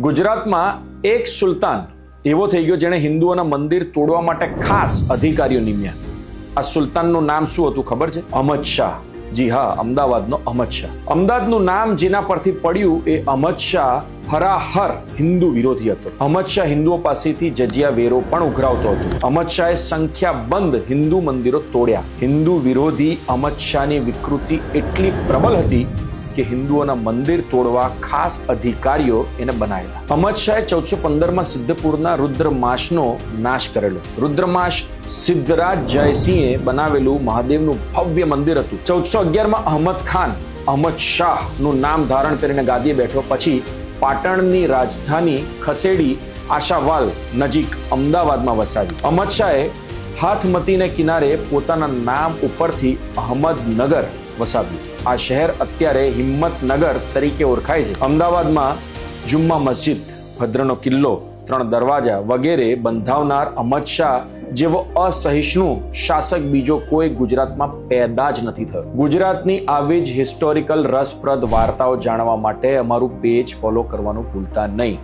ગુજરાતમાં એક સુલતાન એવો થઈ ગયો જેણે હિન્દુઓના મંદિર તોડવા માટે ખાસ અધિકારીઓ નિમ્યા. આ સુલતાનનું નામ શું હતું ખબર છે? અહમદ શાહ. જી હા, અમદાવાદનો અહમદ શાહ. અમદાવાદનું નામ જેના પરથી પડ્યું એ અહમદ શાહ હરાહર હિન્દુ વિરોધી હતો. અહમદ શાહ હિન્દુઓ પાસેથી જજિયા વેરો પણ ઉઘરાવતો હતો. અહમદ શાહે સંખ્યાબંધ હિન્દુ મંદિરો તોડ્યા. હિન્દુ વિરોધી અહમદ શાહની વિકૃતિ એટલી પ્રબળ હતી કે હિન્દુઓના મંદિર તોડવા ખાસ અધિકારીઓ એને બનાવેલા. અહમદ શાહે 1415માં સિદ્ધપુરના રુદ્રમાસનો નાશ કરેલો. રુદ્રમાસ સિદ્ધરાજ જયસિંહે બનાવેલું મહાદેવનું ભવ્ય મંદિર હતું. 1411માં અહમદ ખાન અહમદ શાહ નું નામ ધારણ કરીને ગાદીએ બેઠો. પછી પાટણની રાજધાની ખસેડી આશાવાલ નજીક અમદાવાદમાં વસાવી. અહમદ શાહે હાથમતીને કિનારે પોતાના નામ ઉપરથી અહમદનગર વસાવ્યું. આ શહેર અત્યારે હિંમતનગર તરીકે ઓળખાય છે. અમદાવાદમાં જુમ્મા મસ્જિદ, ભદ્રનો કિલ્લો, 3 દરવાજા વગેરે બંધાવનાર અહમદ શાહ જેવો અસહિષ્ણુ શાસક બીજો કોઈ ગુજરાતમાં પેદા જ નથી થયો. ગુજરાતની આવી જ હિસ્ટોરિકલ રસપ્રદ વાર્તાઓ જાણવા માટે અમારું પેજ ફોલો કરવાનું ભૂલતા નહીં.